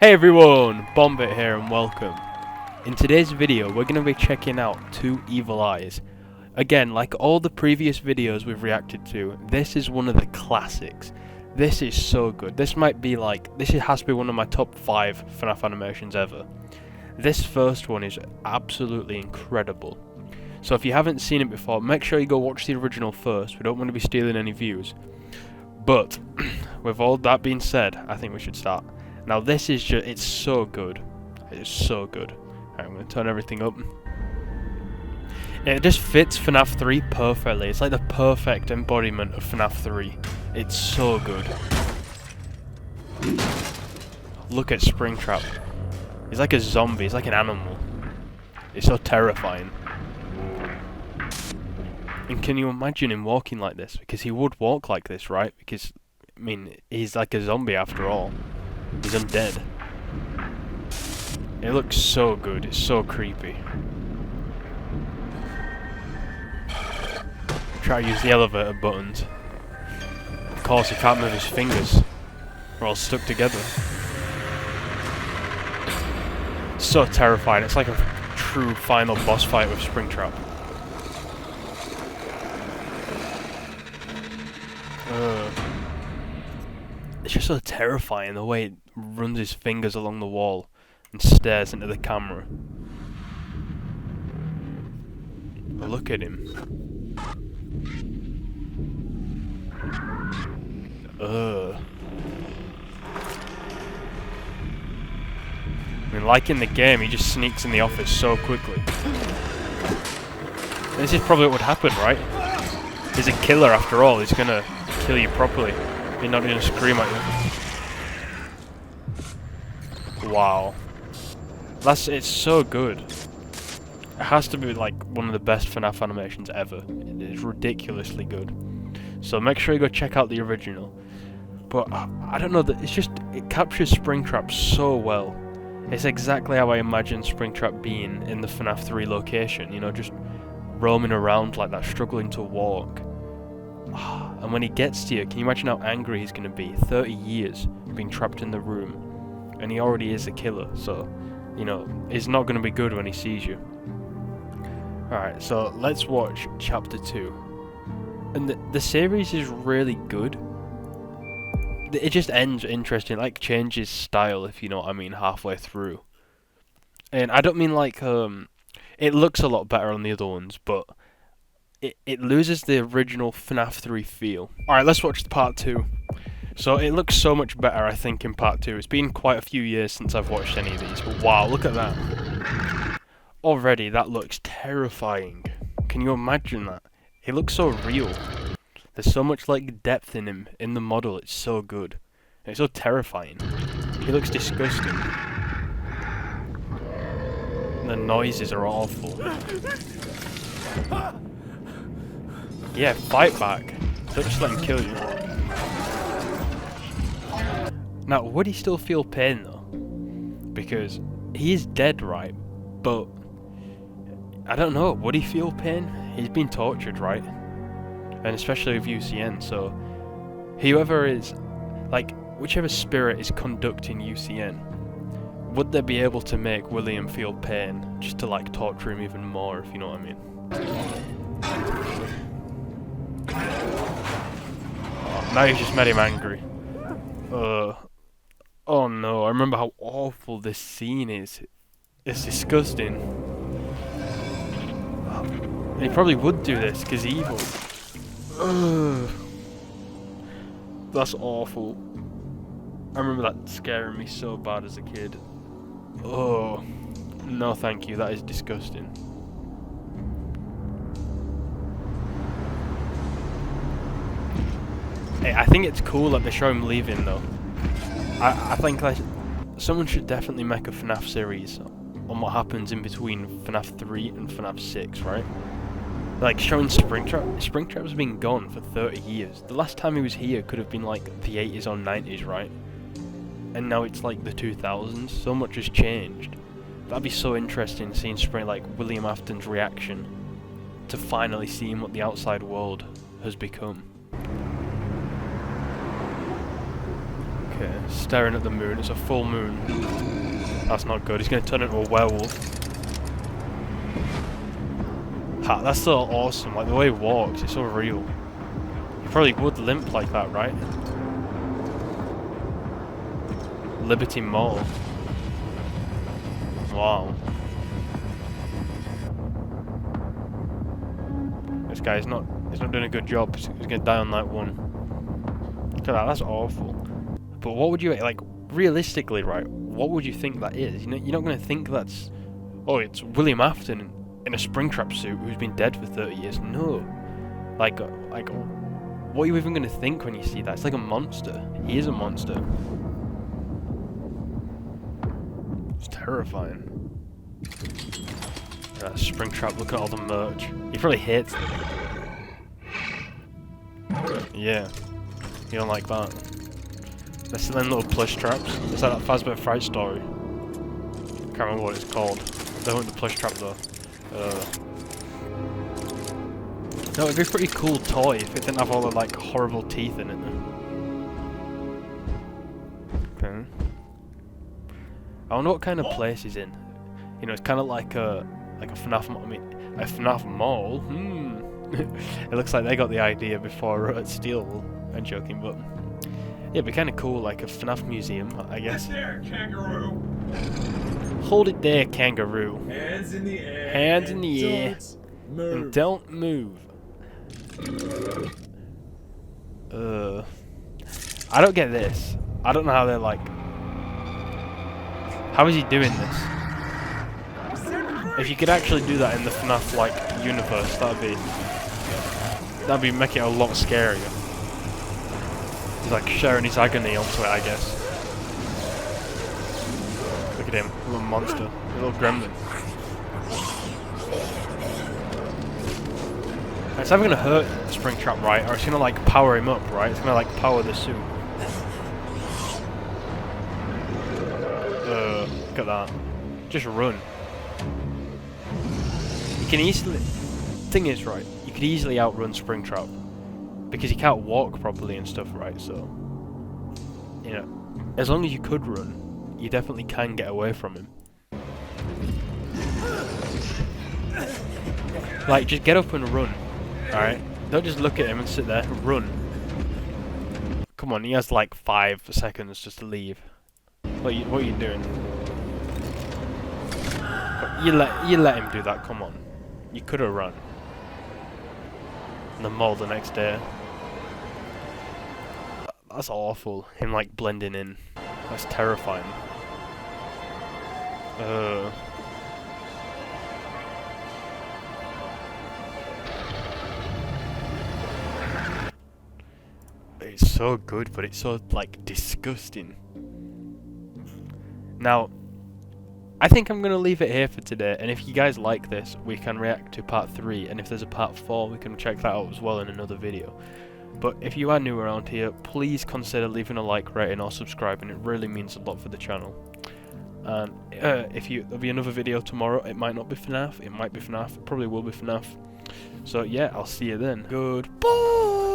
Hey everyone, Bombit here and welcome. In today's video we're going to be checking out Two Evil Eyes. Again, like all the previous videos we've reacted to, this is one of the classics. This is so good. This has to be one of my top 5 FNAF animations ever. This first one is absolutely incredible. So if you haven't seen it before, make sure you go watch the original first. We don't want to be stealing any views. But, with all that being said, I think we should start. Now this is just, it's so good. It is so good. Alright, I'm going to turn everything up. It just fits FNAF 3 perfectly. It's like the perfect embodiment of FNAF 3. It's so good. Look at Springtrap. He's like a zombie, he's like an animal. It's so terrifying. And can you imagine him walking like this? Because he would walk like this, right? Because, I mean, he's like a zombie after all. He's undead. It looks so good, it's so creepy. Try to use the elevator buttons. Of course he can't move his fingers. We're all stuck together. So terrifying, it's like a true final boss fight with Springtrap. It's just so terrifying the way it runs his fingers along the wall and stares into the camera. Look at him. I mean, like in the game, he just sneaks in the office so quickly. This is probably what would happen, right? He's a killer after all, he's gonna kill you properly. You're not gonna scream at you. Wow. It's so good. It has to be like one of the best FNAF animations ever. It is ridiculously good. So make sure you go check out the original. But I don't know, it captures Springtrap so well. It's exactly how I imagine Springtrap being in the FNAF 3 location, you know, just roaming around like that, struggling to walk. And when he gets to you, can you imagine how angry he's going to be? 30 years being trapped in the room. And he already is a killer, so, you know, it's not going to be good when he sees you. Alright, so let's watch Chapter 2. And the series is really good. It just ends interesting, like changes style, if you know what I mean, halfway through. And I don't mean like, it looks a lot better on the other ones, but it loses the original FNAF 3 feel. Alright, let's watch the part 2. So it looks so much better, I think, in part 2. It's been quite a few years since I've watched any of these, but wow, look at that. Already, that looks terrifying. Can you imagine that? He looks so real. There's so much, like, depth in him, in the model, it's so good. It's so terrifying. He looks disgusting. The noises are awful. Yeah, fight back. Don't just let him kill you. Now, would he still feel pain though? Because he is dead, right? But I don't know, would he feel pain? He's been tortured, right? And especially with UCN, so whoever is, like, whichever spirit is conducting UCN, would they be able to make William feel pain just to, like, torture him even more, if you know what I mean? Now you've just made him angry. Oh no, I remember how awful this scene is. It's disgusting. He probably would do this because he's evil. That's awful. I remember that scaring me so bad as a kid. Oh, no thank you, that is disgusting. Hey, I think it's cool that they show him leaving though. I think like someone should definitely make a FNAF series on what happens in between FNAF 3 and FNAF 6, right? Like showing Springtrap. Springtrap's been gone for 30 years. The last time he was here could have been like the 80s or 90s, right? And now it's like the 2000s. So much has changed. That'd be so interesting seeing William Afton's reaction to finally seeing what the outside world has become. Okay. Okay, staring at the moon. It's a full moon. That's not good. He's going to turn into a werewolf. Ha, that's so awesome. Like, the way he walks, it's so real. He probably would limp like that, right? Liberty Mall. Wow. This guy's not doing a good job. He's gonna die on that one. Look at that, that's awful. But what would you, like, realistically, right, what would you think that is? You're not gonna think that's, oh, it's William Afton in a Springtrap suit who's been dead for 30 years. No. Like, what are you even gonna think when you see that? It's like a monster. He is a monster. It's terrifying. Springtrap, look at all the merch. He probably hates it. Yeah. You don't like that. There's them little plush traps. It's like that Fazbear Fright story. Can't remember what it's called. They weren't the plush trap though. No, it'd be a pretty cool toy if it didn't have all the like horrible teeth in it. Okay. I wonder what kind of place he's in. You know, it's kind of like a FNAF. I mean, a FNAF mall. It looks like they got the idea before Steel. I'm joking, but yeah, it'd be kind of cool, like a FNAF museum, I guess. There, kangaroo. Hold it there, kangaroo. Hands in the air. Hands in the air. And don't move. I don't get this. I don't know how they're like. How is he doing this? If you could actually do that in the FNAF like universe, that'd be making it a lot scarier. He's like sharing his agony onto it, I guess. Look at him, a little monster, a little gremlin. It's either gonna hurt Springtrap, right, or it's gonna like power him up, right? It's gonna like power the suit. Look at that. Just run. You can easily... Thing is, right, you could easily outrun Springtrap. Because he can't walk properly and stuff, right, so... You know, as long as you could run, you definitely can get away from him. Like, just get up and run, alright? Don't just look at him and sit there, run. Come on, he has like 5 seconds just to leave. What are you doing? You let him do that, come on. You could have run. In the mall the next day. That's awful. Him like blending in. That's terrifying. It's so good, but it's so like disgusting. Now, I think I'm going to leave it here for today, and if you guys like this, we can react to part 3, and if there's a part 4, we can check that out as well in another video. But if you are new around here, please consider leaving a like, rating, or subscribing. It really means a lot for the channel. And there'll be another video tomorrow. It might not be FNAF, it might be FNAF, it probably will be FNAF. So yeah, I'll see you then. Goodbye!